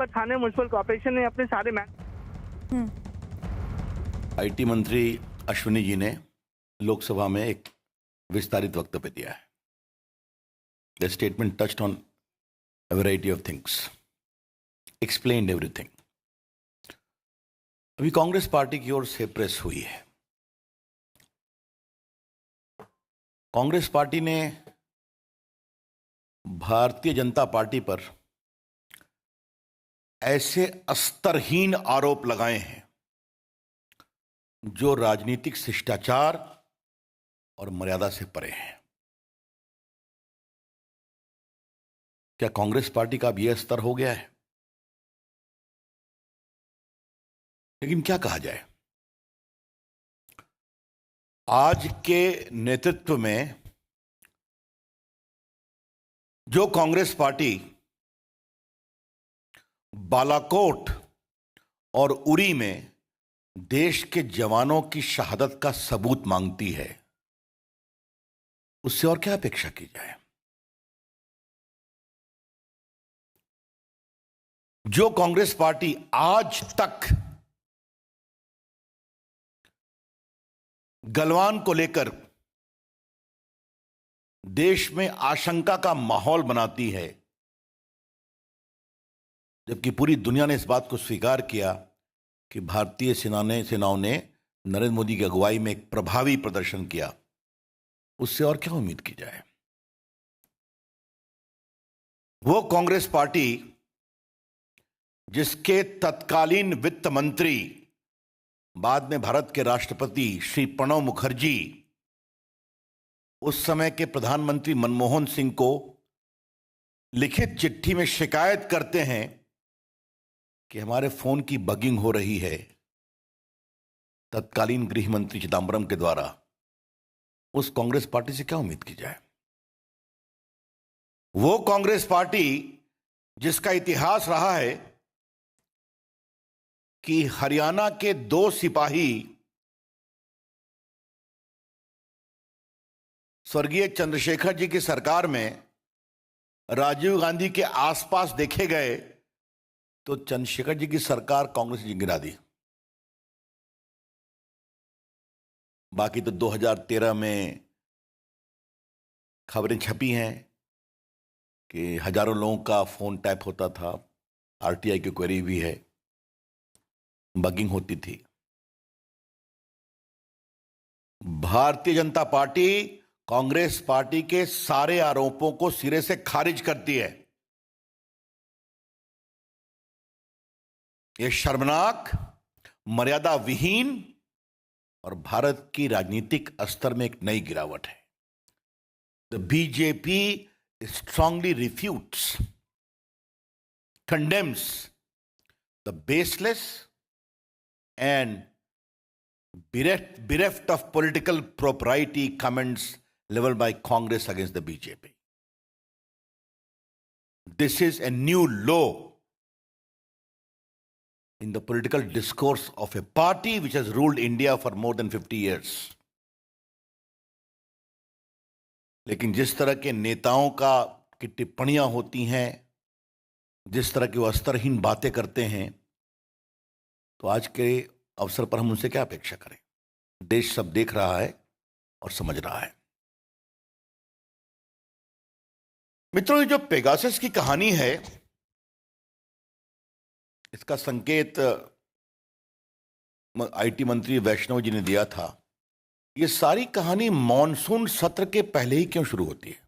पर थाने municipal corporation ने अपने सारे आईटी मंत्री अश्विनी जी ने लोकसभा में एक विस्तारित वक्तव्य दिया है। The statement touched on a variety of things, explained everything. अभी कांग्रेस पार्टी की ओर से प्रेस हुई है। कांग्रेस पार्टी ने भारतीय जनता पार्टी पर ऐसे स्तरहीन आरोप लगाए हैं जो राजनीतिक शिष्टाचार और मर्यादा से परे हैं। क्या कांग्रेस पार्टी का अब यह स्तर हो गया है? लेकिन क्या कहा जाए, आज के नेतृत्व में जो कांग्रेस पार्टी बालाकोट और उरी में देश के जवानों की शहादत का सबूत मांगती है, उससे और क्या अपेक्षा की जाए। जो कांग्रेस पार्टी आज तक गलवान को लेकर देश में आशंका का माहौल बनाती है, जबकि पूरी दुनिया ने इस बात को स्वीकार किया कि भारतीय सेनाओं ने नरेंद्र मोदी की अगुवाई में एक प्रभावी प्रदर्शन किया, उससे और क्या उम्मीद की जाए। वो कांग्रेस पार्टी जिसके तत्कालीन वित्त मंत्री, बाद में भारत के राष्ट्रपति श्री प्रणब मुखर्जी, उस समय के प्रधानमंत्री मनमोहन सिंह को लिखित चिट्ठी में शिकायत करते हैं कि हमारे फोन की बगिंग हो रही है, तत्कालीन गृह मंत्री चिदंबरम के द्वारा। उस कांग्रेस पार्टी से क्या उम्मीद की जाए। वो कांग्रेस पार्टी जिसका इतिहास रहा है कि हरियाणा के 2 सिपाही स्वर्गीय चंद्रशेखर जी की सरकार में राजीव गांधी के आसपास देखे गए तो चंद्रशेखर जी की सरकार कांग्रेस जी गिरा दी। बाकी तो 2013 में खबरें छपी हैं कि हजारों लोगों का फोन टैप होता था, आरटीआई की क्वेरी भी है, बगिंग होती थी। भारतीय जनता पार्टी कांग्रेस पार्टी के सारे आरोपों को सिरे से खारिज करती है। यह शर्मनाक, मर्यादा विहीन और भारत की राजनीतिक स्तर में एक नई गिरावट है। The BJP strongly refutes, condemns the baseless and bereft of political propriety comments leveled by Congress against the BJP. This is a new low in the political discourse of a party which has ruled India for more than 50 years. लेकिन जिस तरह के नेताओं की टिप्पणियां होती हैं, जिस तरह की वो स्तरहीन बातें करते हैं, तो आज के अवसर पर हम उनसे क्या अपेक्षा करें। देश सब देख रहा है और समझ रहा है। मित्रों, ये जो पेगासस की कहानी है, इसका संकेत आईटी मंत्री वैष्णव जी ने दिया था। ये सारी कहानी मॉनसून सत्र के पहले ही क्यों शुरू होती है?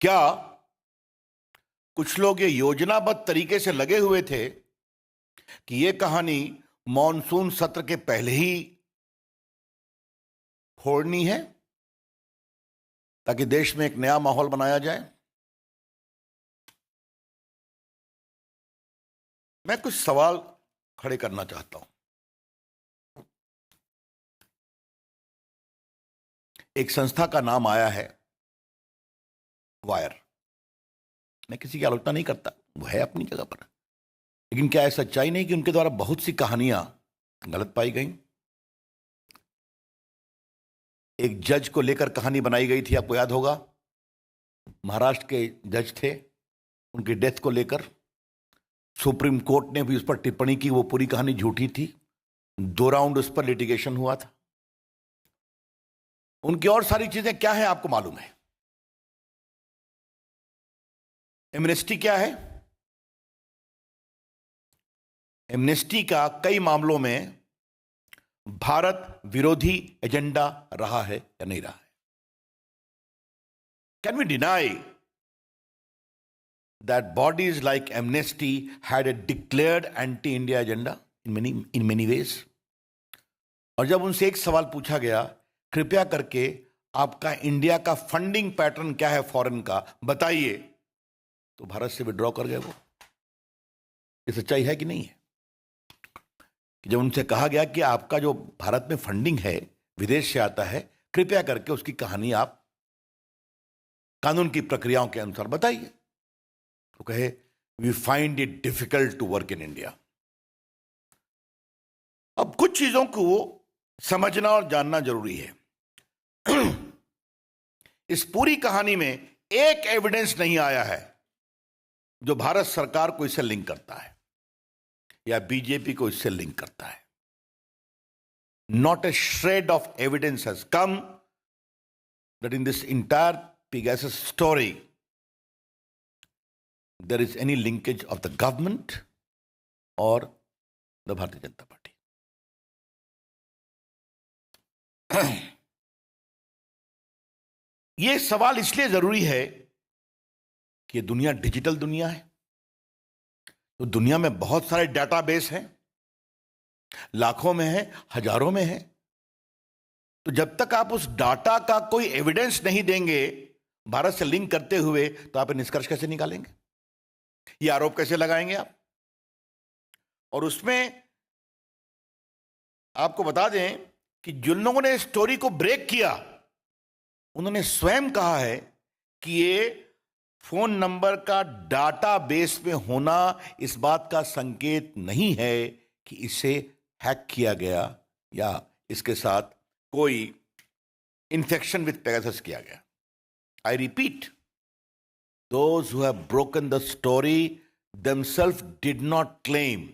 क्या कुछ लोग ये योजनाबद्ध तरीके से लगे हुए थे कि यह कहानी मॉनसून सत्र के पहले ही फोड़नी है ताकि देश में एक नया माहौल बनाया जाए? मैं कुछ सवाल खड़े करना चाहता हूं। एक संस्था का नाम आया है वायर। मैं किसी की आलोचना नहीं करता, वो है अपनी जगह पर, लेकिन क्या ऐसा सच्चाई नहीं कि उनके द्वारा बहुत सी कहानियां गलत पाई गई? एक जज को लेकर कहानी बनाई गई थी, आपको याद होगा, महाराष्ट्र के जज थे, उनकी डेथ को लेकर सुप्रीम कोर्ट ने भी उस पर टिप्पणी की, वो पूरी कहानी झूठी थी। 2 राउंड उस पर लिटिगेशन हुआ था। उनकी और सारी चीजें क्या है आपको मालूम है। एमनेस्टी क्या है? एमनेस्टी का कई मामलों में भारत विरोधी एजेंडा रहा है या नहीं रहा है? Can we deny that bodies like Amnesty had a declared anti-India agenda in many ways? और जब उनसे एक सवाल पूछा गया, कृपया करके आपका इंडिया का फंडिंग पैटर्न क्या है फॉरेन का बताइए, तो भारत से विड्रॉ कर गए वो। ये सच्चाई है कि नहीं है? कि जब उनसे कहा गया कि आपका जो भारत में फंडिंग है विदेश से आता है, कृपया करके उसकी कहानी आप कानून की प्रक्रियाओं के अनुसार बताइए, तो कहे we find it difficult to work in India. अब कुछ चीजों को समझना और जानना जरूरी है। इस पूरी कहानी में एक एविडेंस नहीं आया है जो भारत सरकार को इससे लिंक करता है या बीजेपी को इससे लिंक करता है। Not a shred of evidence has come that in this entire Pegasus story there is any linkage of the government or the Bharatiya Janata Party. यह सवाल इसलिए जरूरी है कि दुनिया डिजिटल दुनिया है, तो दुनिया में बहुत सारे डेटाबेस हैं, लाखों में है, हजारों में है। तो जब तक आप उस डाटा का कोई एविडेंस नहीं देंगे भारत से लिंक करते हुए, तो आप निष्कर्ष कैसे निकालेंगे? ये आरोप कैसे लगाएंगे आप? और उसमें आपको बता दें कि जिन लोगों ने स्टोरी को ब्रेक किया, उन्होंने स्वयं कहा है कि ये फोन नंबर का डाटा बेस में होना इस बात का संकेत नहीं है कि इसे हैक किया गया या इसके साथ कोई इंफेक्शन विथ पेगासस किया गया। I repeat, those who have broken the story themselves did not claim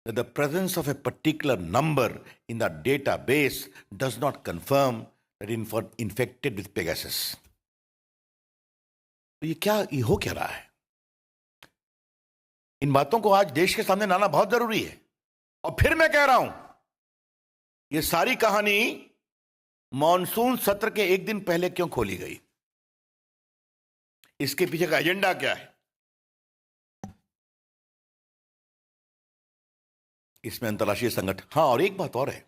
that the presence of a particular number in the database does not confirm that infected with Pegasus. तो ये हो क्या रहा है? इन बातों को आज देश के सामने लाना बहुत जरूरी है। और फिर मैं कह रहा हूं, ये सारी कहानी मॉनसून सत्र के एक दिन पहले क्यों खोली गई? इसके पीछे का एजेंडा क्या है? इसमें अंतर्राष्ट्रीय संगठन, हाँ, और एक बात और है,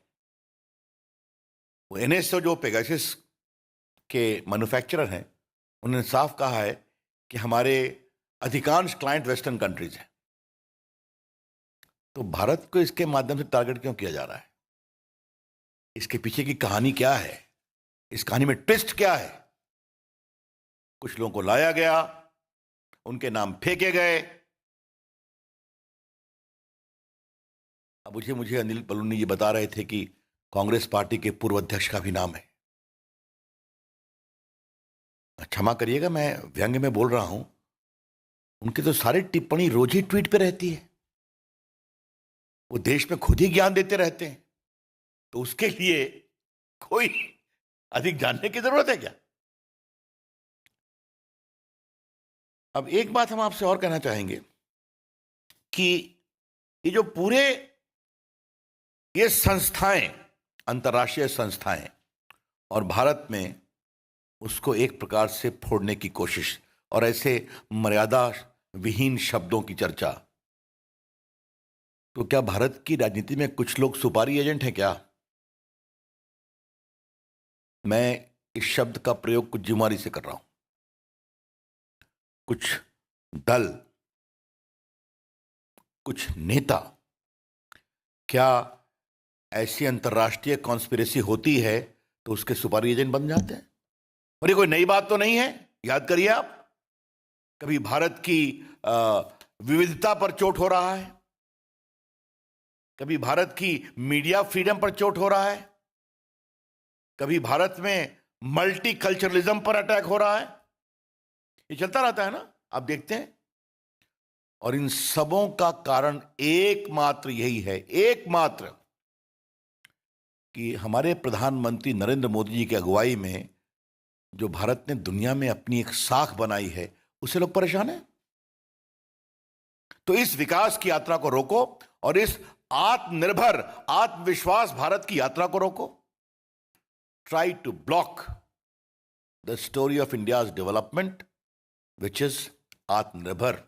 वो एनएसओ जो पेगासस के मैन्युफैक्चरर हैं, उन्होंने साफ कहा है कि हमारे अधिकांश क्लाइंट वेस्टर्न कंट्रीज हैं। तो भारत को इसके माध्यम से टारगेट क्यों किया जा रहा है? इसके पीछे की कहानी क्या है? इस कहानी में ट्विस्ट क्या है? कुछ लोगों को लाया गया, उनके नाम फेंके गए। अब मुझे अनिल बलूनी जी बता रहे थे कि कांग्रेस पार्टी के पूर्व अध्यक्ष का भी नाम है। क्षमा करिएगा, मैं व्यंग्य में बोल रहा हूं। उनकी तो सारी टिप्पणी रोज ही ट्वीट पे रहती है, वो देश में खुद ही ज्ञान देते रहते हैं, तो उसके लिए कोई अधिक जानने की जरूरत है क्या? अब एक बात हम आपसे और कहना चाहेंगे कि ये जो पूरे ये संस्थाएं, अंतर्राष्ट्रीय संस्थाएं, और भारत में उसको एक प्रकार से फोड़ने की कोशिश और ऐसे मर्यादा विहीन शब्दों की चर्चा, तो क्या भारत की राजनीति में कुछ लोग सुपारी एजेंट हैं क्या? मैं इस शब्द का प्रयोग कुछ जिम्मेदारी से कर रहा हूं। कुछ दल, कुछ नेता, क्या ऐसी अंतर्राष्ट्रीय कॉन्स्पिरेसी होती है तो उसके सुपारी एजेंट बन जाते हैं? और ये कोई नई बात तो नहीं है। याद करिए आप, कभी भारत की विविधता पर चोट हो रहा है, कभी भारत की मीडिया फ्रीडम पर चोट हो रहा है, कभी भारत में मल्टी कल्चरलिज्म पर अटैक हो रहा है। ये चलता रहता है ना, आप देखते हैं। और इन सबों का कारण एकमात्र यही है, एकमात्र, कि हमारे प्रधानमंत्री नरेंद्र मोदी जी की अगुवाई में जो भारत ने दुनिया में अपनी एक साख बनाई है, उससे लोग परेशान हैं। तो इस विकास की यात्रा को रोको और इस आत्मनिर्भर, आत्मविश्वास भारत की यात्रा को रोको। Try to block the story of India's development, which is atmanirbhar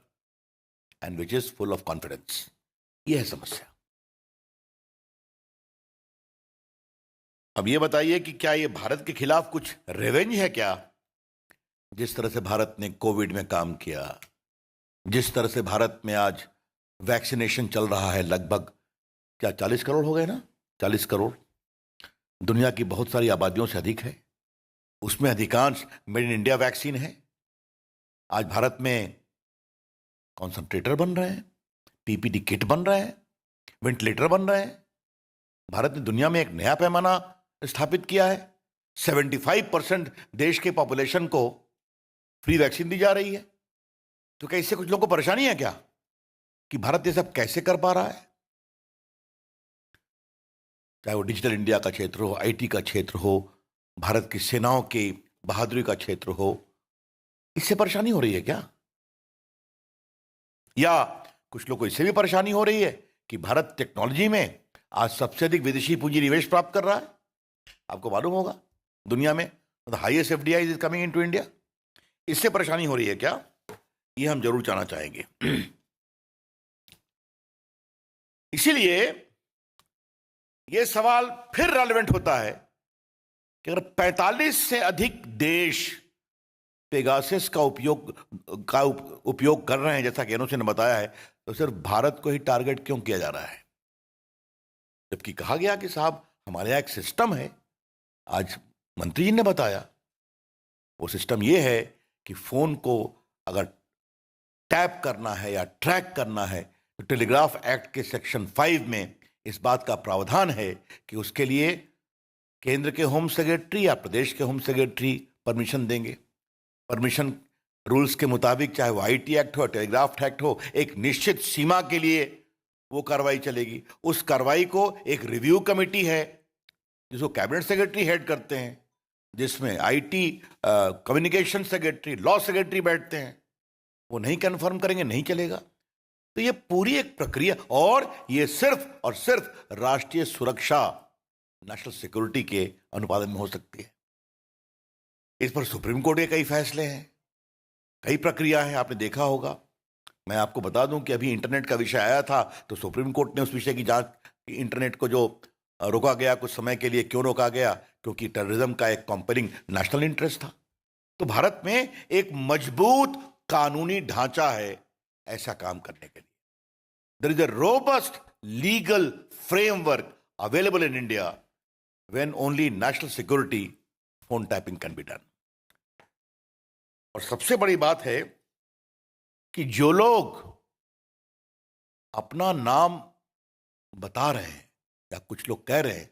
and which is full of confidence. यह है समस्या। अब यह बताइए कि क्या यह भारत के खिलाफ कुछ रिवेंज है क्या? जिस तरह से भारत ने कोविड में काम किया, जिस तरह से भारत में आज वैक्सीनेशन चल रहा है, लगभग क्या 40 करोड़ हो गए ना? 40 करोड़ दुनिया की बहुत सारी आबादियों से अधिक है, उसमें अधिकांश मेड इन इंडिया वैक्सीन है। आज भारत में कॉन्संट्रेटर बन रहे हैं, पीपीटी किट बन रहे हैं, वेंटिलेटर बन रहे हैं। भारत ने दुनिया में एक नया पैमाना स्थापित किया है। 75% देश के पॉपुलेशन को फ्री वैक्सीन दी जा रही है। तो क्या इससे कुछ लोगों को परेशानी है क्या कि भारत ये सब कैसे कर पा रहा है? चाहे वो डिजिटल इंडिया का क्षेत्र हो, आईटी का क्षेत्र हो, भारत की सेनाओं की बहादुरी का क्षेत्र हो, इससे परेशानी हो रही है क्या? या कुछ लोगों को इससे भी परेशानी हो रही है कि भारत टेक्नोलॉजी में आज सबसे अधिक विदेशी पूंजी निवेश प्राप्त कर रहा है। आपको मालूम होगा दुनिया में the highest FDI is coming into India. इससे परेशानी हो रही है क्या? ये हम जरूर जानना चाहेंगे। इसीलिए यह सवाल फिर रेलेवेंट होता है कि अगर 45 से अधिक देश पेगासस का उपयोग कर रहे हैं, जैसा कि एनओसी ने बताया है, तो सिर्फ भारत को ही टारगेट क्यों किया जा रहा है? जबकि कहा गया कि साहब हमारे यहां एक सिस्टम है। आज मंत्री जी ने बताया वो सिस्टम ये है कि फोन को अगर टैप करना है या ट्रैक करना है तो टेलीग्राफ एक्ट के सेक्शन 5 में इस बात का प्रावधान है कि उसके लिए केंद्र के होम सेक्रेटरी या प्रदेश के होम सेक्रेटरी परमिशन देंगे। परमिशन रूल्स के मुताबिक, चाहे वो आईटी एक्ट हो, टेलीग्राफ एक्ट हो, एक निश्चित सीमा के लिए वो कार्रवाई चलेगी। उस कार्रवाई को एक रिव्यू कमेटी है जिसको कैबिनेट सेक्रेटरी हेड करते हैं, जिसमें IT, communication secretary, law secretary बैठते हैं। वो नहीं कंफर्म करेंगे नहीं चलेगा। तो ये पूरी एक प्रक्रिया, और ये सिर्फ और सिर्फ राष्ट्रीय सुरक्षा, नेशनल सिक्योरिटी के अनुपालन में हो सकती है। इस पर सुप्रीम कोर्ट के कई फैसले हैं, कई प्रक्रिया है, आपने देखा होगा। मैं आपको बता दूं कि अभी इंटरनेट का विषय आया था तो सुप्रीम कोर्ट ने उस विषय की जांच, इंटरनेट को जो रोका गया कुछ समय के लिए, क्यों रोका गया? क्योंकि टेररिज्म का एक कंपेयरिंग नेशनल इंटरेस्ट था। तो भारत में एक मजबूत कानूनी ढांचा है ऐसा काम करने के लिए। There is a robust legal framework available in India when only national security phone tapping can be done. और सबसे बड़ी बात है कि जो लोग अपना नाम बता रहे हैं या कुछ लोग कह रहे हैं,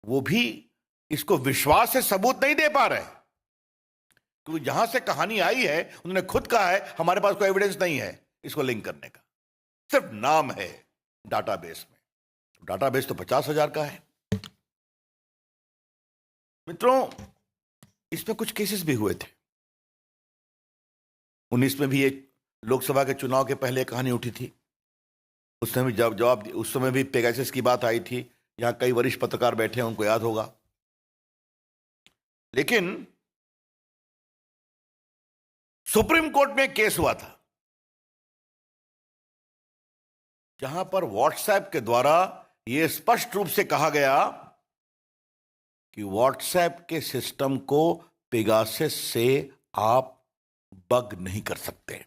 वो भी इसको विश्वास से सबूत नहीं दे पा रहे, क्योंकि जहां से कहानी आई है उन्होंने खुद कहा है हमारे पास कोई एविडेंस नहीं है इसको लिंक करने का, सिर्फ नाम है डाटाबेस में। डाटाबेस तो 50,000 का है। मित्रों, इसमें कुछ केसेस भी हुए थे। 19 में भी एक लोकसभा के चुनाव के पहले कहानी उठी थी। उस समय जवाब उस समय भी पेगासस की बात आई थी। यहां कई वरिष्ठ पत्रकार बैठे हैं, उनको याद होगा। लेकिन सुप्रीम कोर्ट में केस हुआ था जहां पर व्हाट्सएप के द्वारा यह स्पष्ट रूप से कहा गया कि व्हाट्सएप के सिस्टम को पेगासस से आप बग नहीं कर सकते।